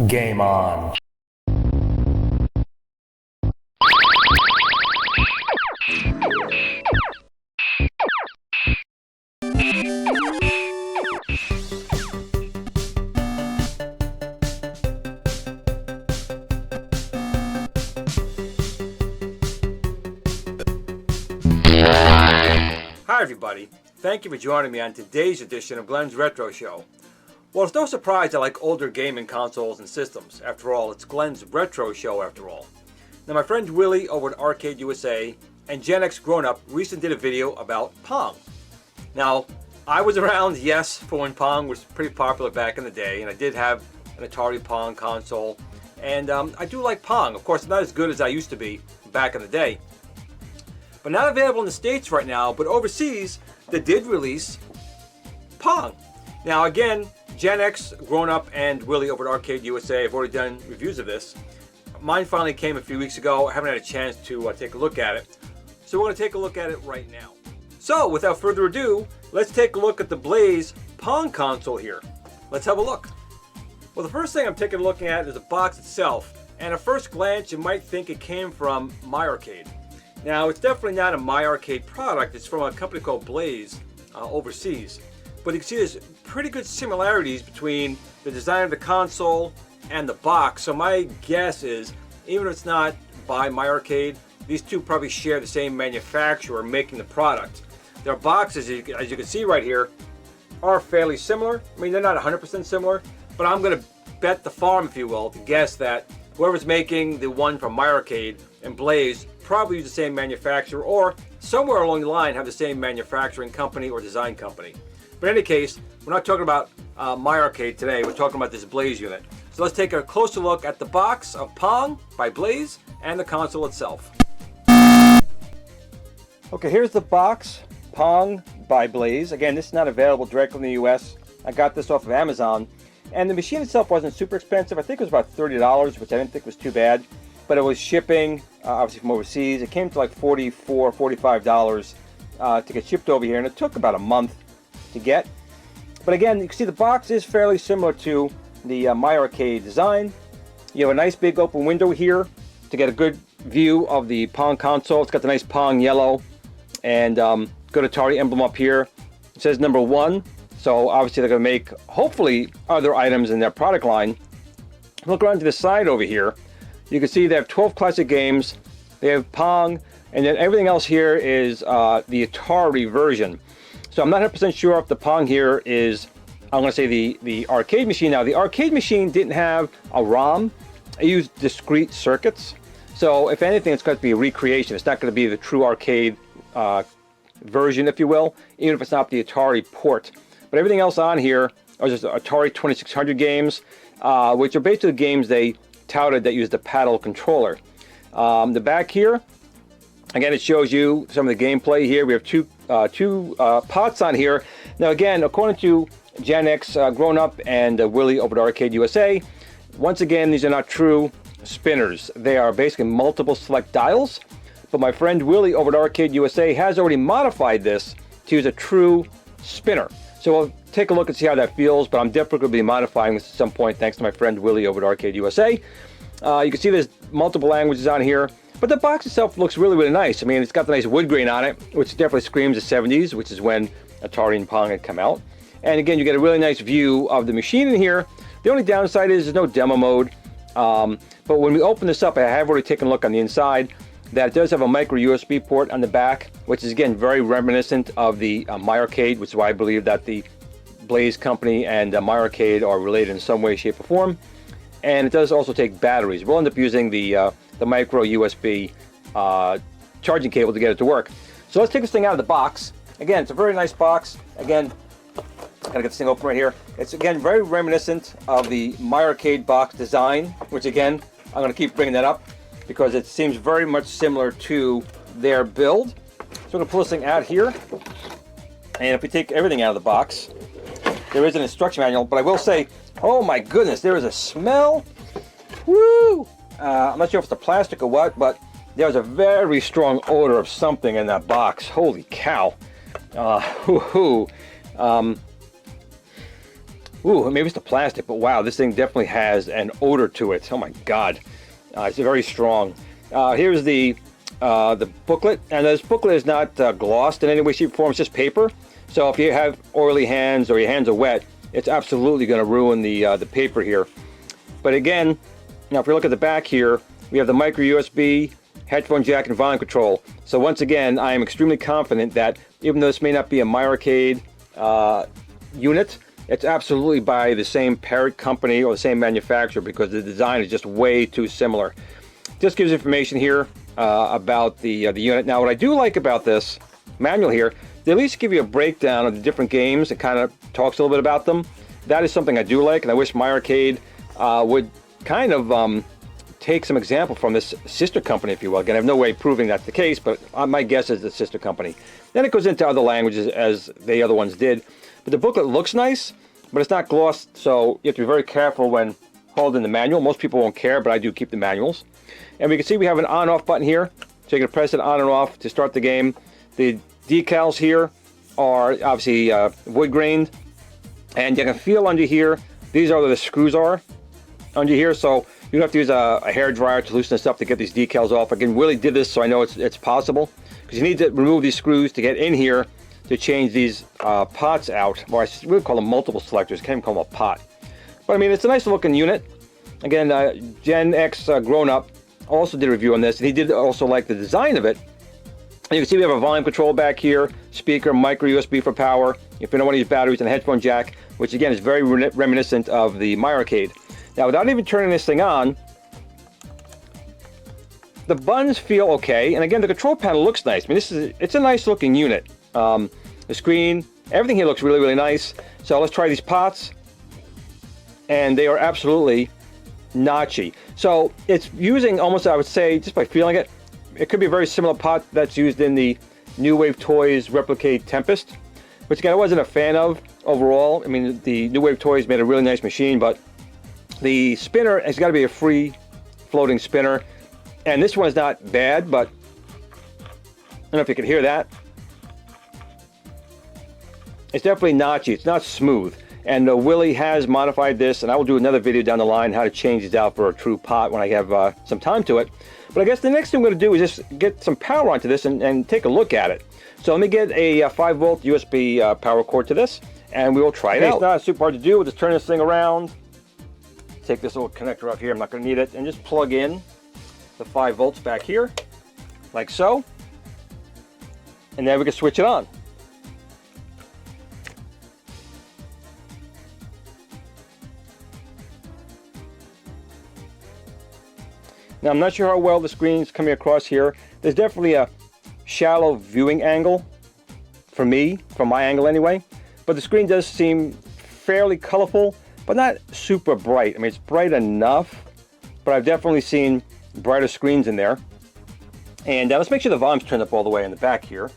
Game on. Hi everybody, thank you for joining me on today's edition of Glen's Retro Show. Well, it's no surprise I like older gaming consoles and systems. After all, it's Glen's Retro Show after all. Now my friend Willie over at Arcade USA and GenXGrownUP recently did a video about Pong. Now, I was around, yes, for when Pong was pretty popular back in the day, and I did have an Atari Pong console, and I do like Pong. Of course, not as good as I used to be back in the day. But not available in the States right now, but overseas, they did release Pong. Now again, GenXGrownUP and Willie over at Arcade USA have already done reviews of this. Mine finally came a few weeks ago. I haven't had a chance to take a look at it. So we're going to take a look at it right now. So without further ado, let's take a look at the Blaze Pong console here. Let's have a look. Well, the first thing I'm taking a look at is the box itself. And at first glance, you might think it came from MyArcade. Now, it's definitely not a MyArcade product. It's from a company called Blaze overseas. But you can see there's pretty good similarities between the design of the console and the box. So my guess is, even if it's not by MyArcade, these two probably share the same manufacturer making the product. Their boxes, as you can see right here, are fairly similar. I mean, they're not 100% similar, but I'm going to bet the farm, if you will, to guess that whoever's making the one from MyArcade and Blaze probably use the same manufacturer, or somewhere along the line have the same manufacturing company or design company. But in any case, we're not talking about MyArcade today. We're talking about this Blaze unit. So let's take a closer look at the box of Pong by Blaze and the console itself. Okay, here's the box, Pong by Blaze. Again, this is not available directly in the US. I got this off of Amazon. And the machine itself wasn't super expensive. I think it was about $30, which I didn't think was too bad. But it was shipping, obviously from overseas. It came to like $44, $45 to get shipped over here. And it took about a month to get. But again, you can see the box is fairly similar to the MyArcade design. You have a nice big open window here to get a good view of the Pong console. It's got the nice Pong yellow and good Atari emblem up here. It says number 1. So obviously they're going to make, hopefully, other items in their product line. Look around to the side over here. You can see they have 12 classic games. They have Pong, and then everything else here is the Atari version. So I'm not 100% sure if the Pong here is, I'm going to say the arcade machine. Now, the arcade machine didn't have a ROM. It used discrete circuits. So if anything, it's going to be a recreation. It's not going to be the true arcade version, if you will, even if it's not the Atari port. But everything else on here are just Atari 2600 games, which are basically games they touted that use the paddle controller. The back here, again, it shows you some of the gameplay here. We have two pots on here. Now again, according to GenXGrownUP and Willie over at Arcade USA, once again, these are not true spinners. They are basically multiple select dials. But my friend Willie over at Arcade USA has already modified this to use a true spinner. So we'll take a look and see how that feels, but I'm definitely going to be modifying this at some point thanks to my friend Willie over at Arcade USA. You can see there's multiple languages on here, but the box itself looks really, really nice. I mean, it's got the nice wood grain on it, which definitely screams the 70s, which is when Atari and Pong had come out. And again, you get a really nice view of the machine in here. The only downside is there's no demo mode, but when we open this up, I have already taken a look on the inside. That it does have a micro USB port on the back, which is again very reminiscent of the MyArcade, which is why I believe that the Blaze company and MyArcade are related in some way, shape, or form. And it does also take batteries. We'll end up using the micro USB charging cable to get it to work. So let's take this thing out of the box. Again, it's a very nice box. Again, gotta get this thing open right here. It's again very reminiscent of the MyArcade box design, which again, I'm gonna keep bringing that up, because it seems very much similar to their build. So we're going to pull this thing out here. And if we take everything out of the box, there is an instruction manual, but I will say, oh my goodness, there is a smell. Woo! I'm not sure if it's the plastic or what, but there's a very strong odor of something in that box. Holy cow. Ooh, maybe it's the plastic, but wow, this thing definitely has an odor to it. Oh my God, it's very strong. Here's the booklet, and this booklet is not glossed in any way, shape, or form. It's just paper. So if you have oily hands or your hands are wet, it's absolutely going to ruin the paper here. But again, now if we look at the back here, we have the micro USB, headphone jack, and volume control. So once again, I am extremely confident that even though this may not be a Replicade unit, it's absolutely by the same parent company or the same manufacturer, because the design is just way too similar. Just gives information here about the unit. Now, what I do like about this manual here, they at least give you a breakdown of the different games and kind of talks a little bit about them. That is something I do like, and I wish Replicade would kind of take some example from this sister company, if you will. Again, I have no way of proving that's the case, but my guess is the sister company. Then it goes into other languages as the other ones did. But the booklet looks nice, but it's not glossed, so you have to be very careful when holding the manual. Most people won't care, but I do keep the manuals. And we can see we have an on-off button here, so you can press it on and off to start the game. The decals here are obviously wood-grained, and you can feel under here, these are where the screws are under here, so you don't have to use a hair dryer to loosen this up to get these decals off. Again, Willie did this, so I know it's possible, because you need to remove these screws to get in here to change these pots out, or I would call them multiple selectors. Can't even call them a pot. But I mean, it's a nice looking unit. Again, GenXGrownUP also did a review on this, and he did also like the design of it. And you can see we have a volume control back here, speaker, micro USB for power, if you don't want to use batteries, and a headphone jack, which again is very reminiscent of the Replicade. Now, without even turning this thing on, the buttons feel okay, and again, the control panel looks nice. I mean, it's a nice looking unit. The screen, everything here looks really, really nice. So let's try these pots, and they are absolutely notchy. So it's using almost, I would say, just by feeling it, it could be a very similar pot that's used in the New Wave Toys Replicade Tempest, which again I wasn't a fan of overall. I mean, the New Wave Toys made a really nice machine, but the spinner has got to be a free floating spinner, and this one is not bad, but I don't know if you can hear that. It's definitely notchy. It's not smooth. And Willie has modified this, and I will do another video down the line how to change these out for a true pot when I have some time to it. But I guess the next thing I'm going to do is just get some power onto this and take a look at it. So let me get a 5-volt USB power cord to this, and we will try it out. It's not super hard to do. We'll just turn this thing around. Take this little connector off here. I'm not going to need it. And just plug in the 5 volts back here, like so. And then we can switch it on. Now, I'm not sure how well the screen's coming across here. There's definitely a shallow viewing angle for me, from my angle anyway. But the screen does seem fairly colorful, but not super bright. I mean, it's bright enough, but I've definitely seen brighter screens in there. And let's make sure the volume's turned up all the way in the back here.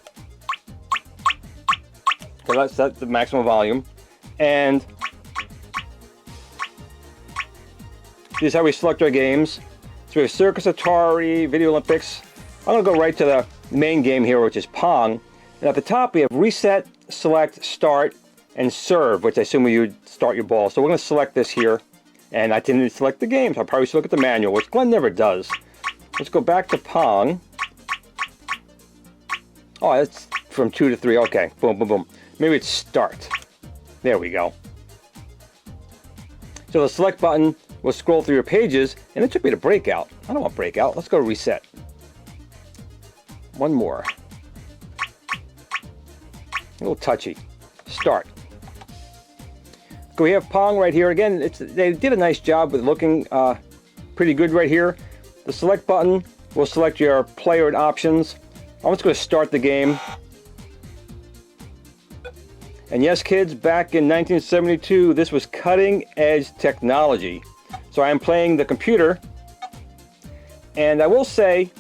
So let's set the maximum volume. And this is how we select our games. So we have Circus, Atari, Video Olympics. I'm going to go right to the main game here, which is Pong. And at the top, we have Reset, Select, Start, and Serve, which I assume you would start your ball. So we're going to select this here. And I didn't select the game, so I probably should look at the manual, which Glen never does. Let's go back to Pong. Oh, it's from 2 to 3. Okay, boom, boom, boom. Maybe it's Start. There we go. So the select button will scroll through your pages, and it took me to Breakout. I don't want Breakout. Let's go to Reset. One more. A little touchy. Start. So we have Pong right here. Again, they did a nice job with looking pretty good right here. The select button will select your player and options. I'm just going to start the game. And yes, kids, back in 1972, this was cutting edge technology. So I am playing the computer, and I will say,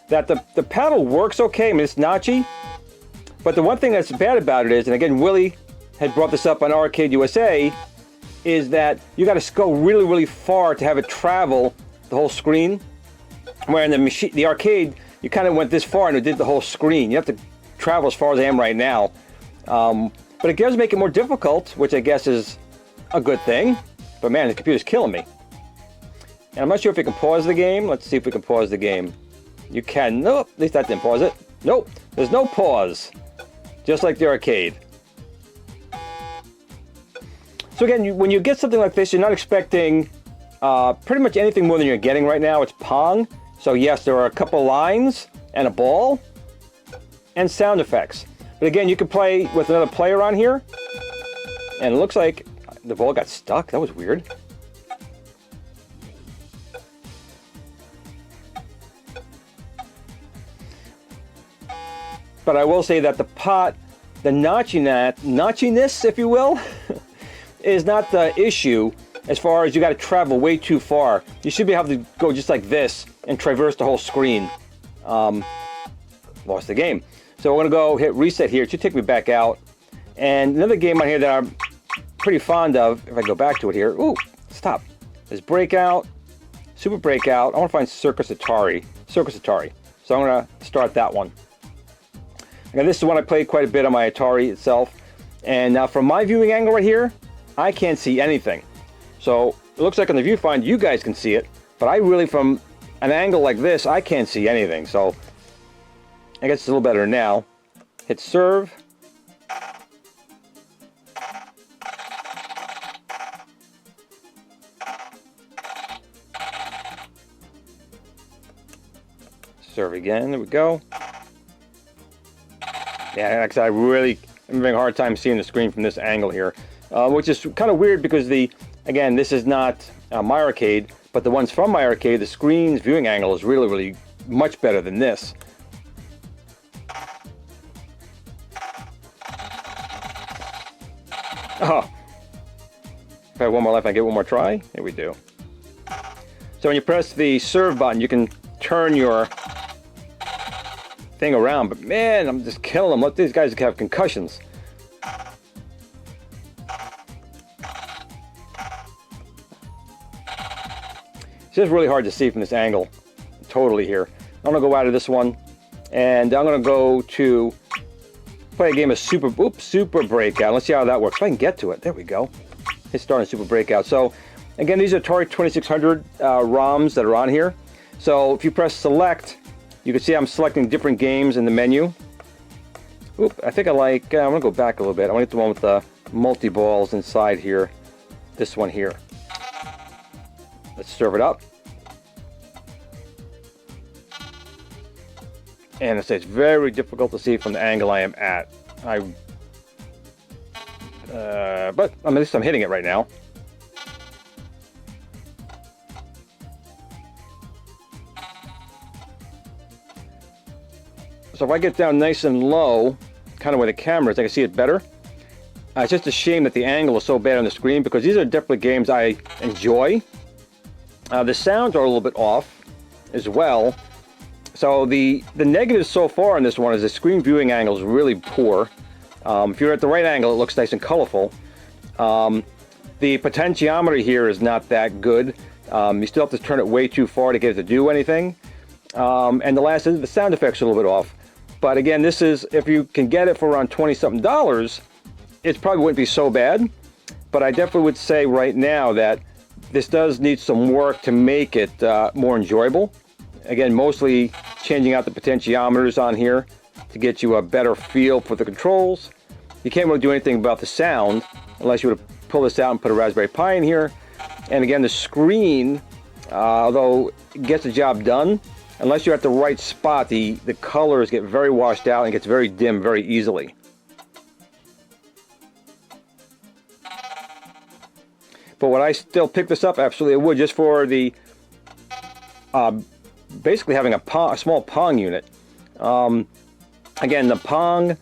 that the paddle works okay. I mean, it's notchy, but the one thing that's bad about it is, and again, Willie had brought this up on Arcade USA, is that you got to go really, really far to have it travel the whole screen. Where in the arcade, you kind of went this far and it did the whole screen. You have to travel as far as I am right now. But it does make it more difficult, which I guess is a good thing. But man, the computer's killing me. And I'm not sure if we can pause the game. Let's see if we can pause the game. You can. Nope, at least that didn't pause it. Nope, there's no pause. Just like the arcade. So again, when you get something like this, you're not expecting pretty much anything more than you're getting right now. It's Pong. So yes, there are a couple lines and a ball and sound effects. But again, you can play with another player on here. And it looks like the ball got stuck. That was weird. But I will say that the pot, the notchiness, if you will, is not the issue as far as you got to travel way too far. You should be able to go just like this and traverse the whole screen. Lost the game. So we're going to go hit reset here. It should take me back out. And another game on here that I'm pretty fond of, if I go back to it here. Ooh, stop. There's Breakout, Super Breakout. I want to find Circus Atari. So I'm going to start that one. Now this is one I played quite a bit on my Atari itself. And now from my viewing angle right here, I can't see anything. So it looks like on the viewfinder you guys can see it, but I really, from an angle like this, I can't see anything. So I guess it's a little better now. Hit serve. Serve again, there we go. Yeah, actually, I really am having a hard time seeing the screen from this angle here, which is kind of weird because again, this is not my arcade, but the ones from my arcade, the screen's viewing angle is really, really much better than this. Oh, if I have one more left, I get one more try. Here we do. So when you press the serve button, you can turn your thing around, but man, I'm just killing them. Let these guys have concussions. It's just really hard to see from this angle, totally here. I'm gonna go out of this one, and I'm gonna go to play a game of Super Breakout. Let's see how that works. If I can get to it, there we go. Hit start on Super Breakout. So again, these are Atari 2600 ROMs that are on here. So if you press select, you can see I'm selecting different games in the menu. Oop, I think I like, I'm gonna go back a little bit. I want to get the one with the multi-balls inside here. This one here. Let's serve it up. And it's very difficult to see from the angle I am at. But at least I'm hitting it right now. So if I get down nice and low, kind of where the camera is, I can see it better. It's just a shame that the angle is so bad on the screen because these are definitely games I enjoy. The sounds are a little bit off as well. So the negative so far on this one is the screen viewing angle is really poor. If you're at the right angle, it looks nice and colorful. The potentiometer here is not that good. You still have to turn it way too far to get it to do anything. And the last is the sound effects are a little bit off. But again, this is, if you can get it for around $20-something, it probably wouldn't be so bad. But I definitely would say right now that this does need some work to make it more enjoyable. Again, mostly changing out the potentiometers on here to get you a better feel for the controls. You can't really do anything about the sound unless you were to pull this out and put a Raspberry Pi in here. And again, the screen, although it gets the job done, unless you're at the right spot, the colors get very washed out and gets very dim very easily. But would I still pick this up? Absolutely I would, just for the basically having a small Pong unit. Again, the Pong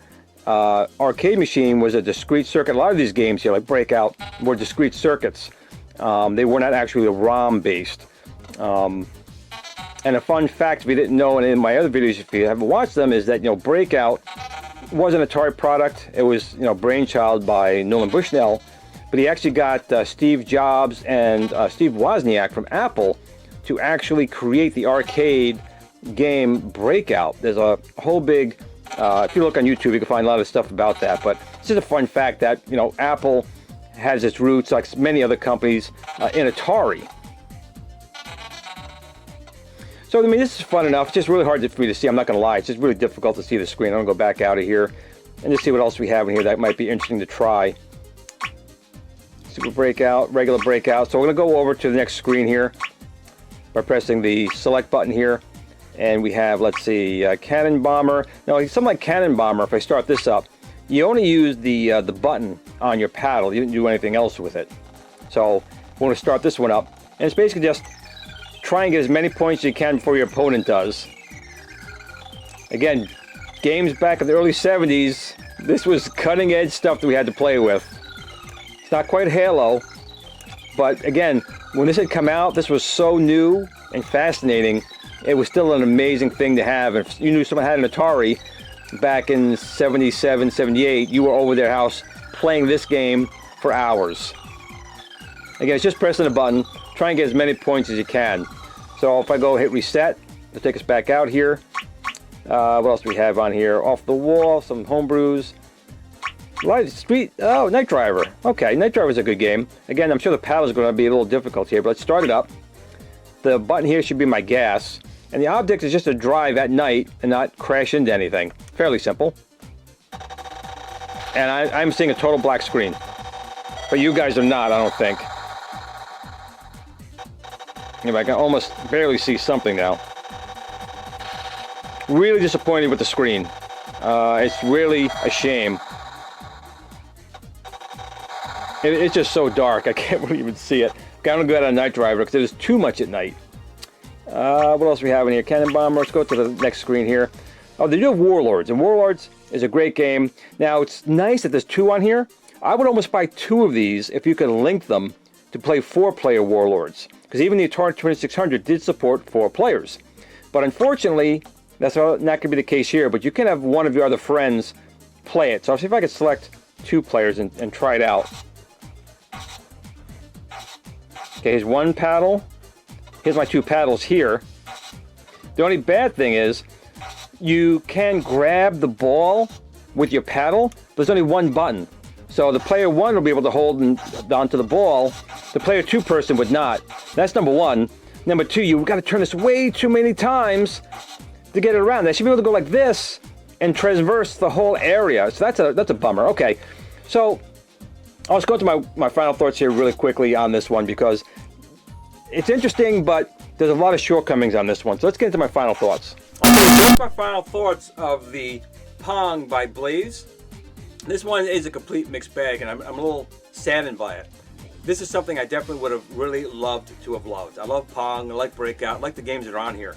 arcade machine was a discrete circuit. A lot of these games here, like Breakout, were discrete circuits. They were not actually ROM based. And a fun fact, if you didn't know, and in my other videos, if you haven't watched them, is that Breakout was an Atari product. It was brainchild by Nolan Bushnell, but he actually got Steve Jobs and Steve Wozniak from Apple to actually create the arcade game Breakout. There's a whole big If you look on YouTube, you can find a lot of stuff about that. But it's just a fun fact that, you know, Apple has its roots, like many other companies, in Atari. So, I mean, this is fun enough. It's just really hard for me to see. I'm not going to lie. It's just really difficult to see the screen. I'm going to go back out of here and just see what else we have in here that might be interesting to try. Super breakout, regular breakout. So we're going to go over to the next screen here by pressing the select button here. And we have, let's see, Cannon Bomber. Now, something like Cannon Bomber, if I start this up, you only use the button on your paddle. You didn't do anything else with it. So we're going to start this one up. And it's basically just try and get as many points as you can before your opponent does. Again, games back in the early 70s, this was cutting edge stuff that we had to play with. It's not quite Halo, but again, when this had come out, this was so new and fascinating. It was still an amazing thing to have. If you knew someone had an Atari back in 77, 78, you were over their house playing this game for hours. Again, it's just pressing a button. Try and get as many points as you can. So if I go hit reset, it'll take us back out here. What else do we have on here? Off the wall, some homebrews. Light Street, oh, Night Driver. Okay, Night Driver is a good game. Again, I'm sure the paddle is going to be a little difficult here, but let's start it up. The button here should be my gas. And the object is just to drive at night and not crash into anything. Fairly simple. And I'm seeing a total black screen. But you guys are not, I don't think. Anyway, I can almost barely see something now. Really disappointed with the screen. It's really a shame. It's just so dark, I can't really even see it. I'm gonna go out on Night Driver because there's too much at night. What else do we have in here? Cannon Bomber. Let's go to the next screen here. Oh, they do have Warlords, and Warlords is a great game. Now, it's nice that there's two on here. I would almost buy two of these if you could link them to play 4-player Warlords, because even the Atari 2600 did support 4 players. But unfortunately, that's not going to be the case here, but you can have one of your other friends play it. So I'll see if I can select 2 players and try it out. Okay, here's one paddle. Here's my 2 paddles here. The only bad thing is you can grab the ball with your paddle, but there's only one button. So the player 1 will be able to hold onto the ball. The player 2 person would not. That's number 1. Number 2, you've got to turn this way too many times to get it around. They should be able to go like this and traverse the whole area. So that's a bummer. Okay, so let's go to my final thoughts here really quickly on this one, because it's interesting, but there's a lot of shortcomings on this one. So let's get into my final thoughts. Okay, so here's my final thoughts of the Pong by Blaze. This one is a complete mixed bag, and I'm a little saddened by it. This is something I definitely would have really loved to have loved. I love Pong, I like Breakout, I like the games that are on here.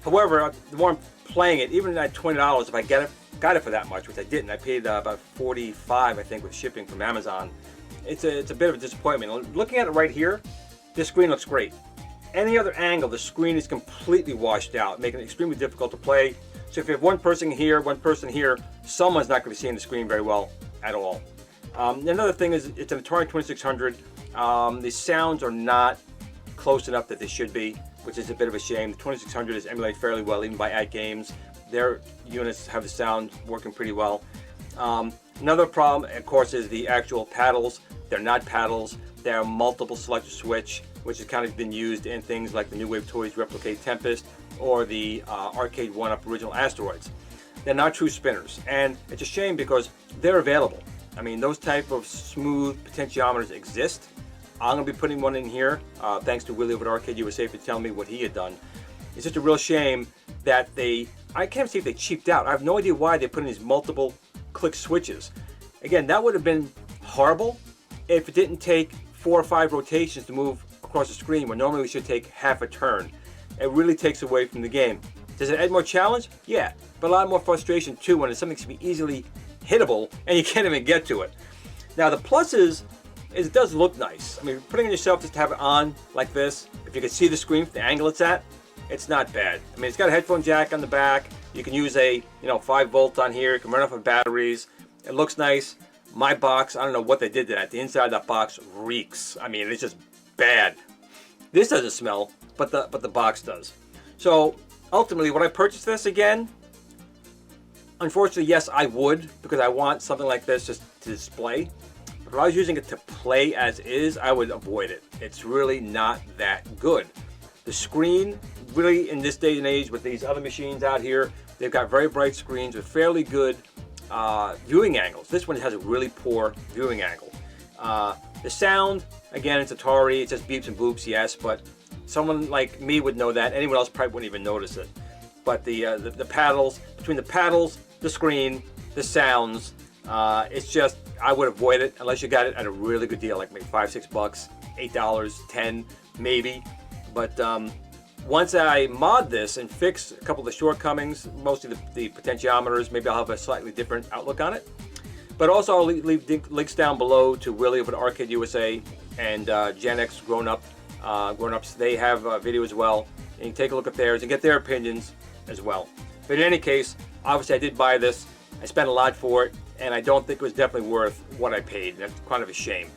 However, the more I'm playing it, even at $20, if I got it for that much, which I didn't, I paid about $45, I think, with shipping from Amazon. It's a bit of a disappointment. Looking at it right here, this screen looks great. Any other angle, the screen is completely washed out, making it extremely difficult to play. So if you have one person here, someone's not going to be seeing the screen very well at all. Another thing is, it's an Atari 2600. The sounds are not close enough that they should be, which is a bit of a shame. The 2600 is emulated fairly well, even by At Games. Their units have the sound working pretty well. Another problem, of course, is the actual paddles. They're not paddles. They're multiple selector switch, which has kind of been used in things like the New Wave Toys Replicade Tempest or the Arcade 1-Up Original Asteroids. They're not true spinners, and it's a shame because they're available. I mean, those type of smooth potentiometers exist. I'm going to be putting one in here, thanks to Willie over at Arcade USA for telling me what he had done. It's just a real shame that I can't see if they cheaped out. I have no idea why they put in these multiple click switches. Again, that would have been horrible if it didn't take 4 or 5 rotations to move across the screen, where normally we should take half a turn. It really takes away from the game. Does it add more challenge? Yeah, but a lot more frustration too when it's something that should be easily hittable and you can't even get to it. Now the plus is it does look nice. I mean, putting it yourself just to have it on like this, if you can see the screen from the angle it's at, it's not bad. I mean, it's got a headphone jack on the back. You can use a 5-volt on here. You can run off of batteries. It looks nice. My box, I don't know what they did to that. The inside of that box reeks. I mean, it's just bad. This doesn't smell, but the box does. So ultimately, would I purchase this again? Unfortunately, yes, I would, because I want something like this just to display. But if I was using it to play as is, I would avoid it. It's really not that good. The screen, really in this day and age with these other machines out here, they've got very bright screens with fairly good viewing angles. This one has a really poor viewing angle. The sound, again, it's Atari, it just beeps and boops, yes, but someone like me would know that. Anyone else probably wouldn't even notice it. But the paddles, between the paddles, the screen, the sounds, it's just, I would avoid it unless you got it at a really good deal, like maybe $5, $6, $8, $10, maybe. But once I mod this and fix a couple of the shortcomings, mostly the potentiometers, maybe I'll have a slightly different outlook on it. But also I'll leave links down below to Willie over at Arcade USA and GenXGrownUP. They have a video as well. And you can take a look at theirs and get their opinions as well. But in any case, obviously I did buy this. I spent a lot for it, and I don't think it was definitely worth what I paid. That's kind of a shame.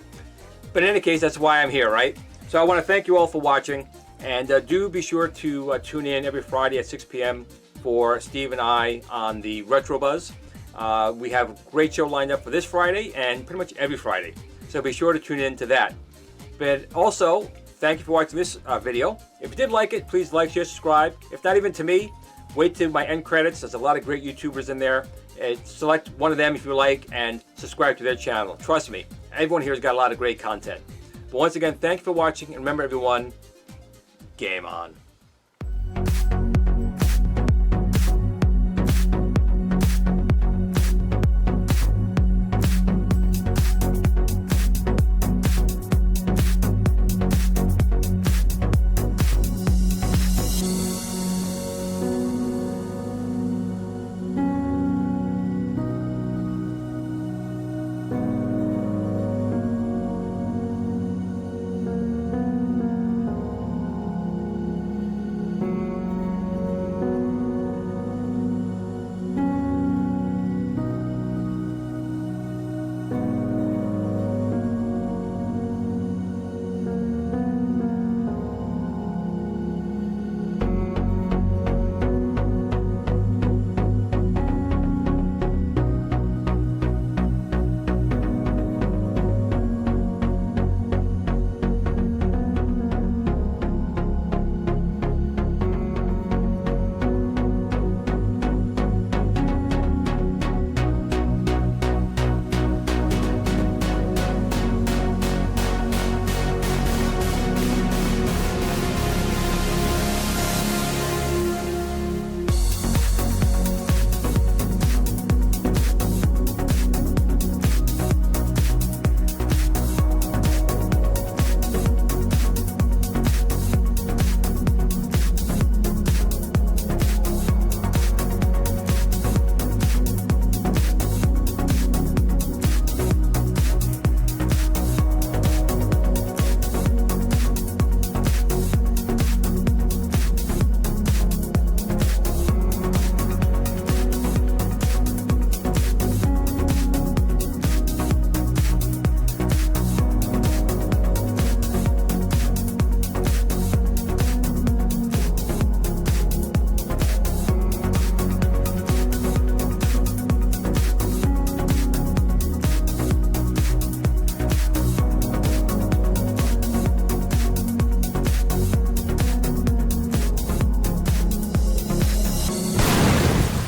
But in any case, that's why I'm here, right? So I want to thank you all for watching, and do be sure to tune in every Friday at 6 p.m. for Steve and I on the Retro Buzz. We have a great show lined up for this Friday and pretty much every Friday. So be sure to tune in to that. But also, thank you for watching this video. If you did like it, please like, share, subscribe. If not even to me, wait till my end credits. There's a lot of great YouTubers in there. Select one of them if you like and subscribe to their channel. Trust me, everyone here has got a lot of great content. But once again, thank you for watching, and remember everyone, game on.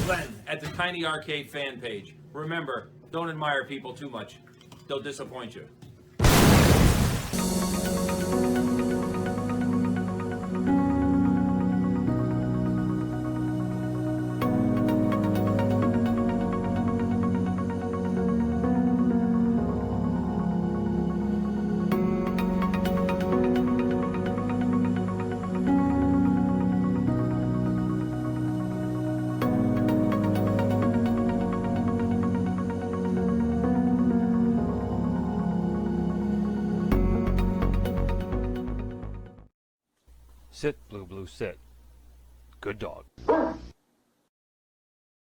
Glen at the Tiny Arcade fan page. Remember, don't admire people too much. They'll disappoint you. Sit, Blue Blue, sit. Good dog.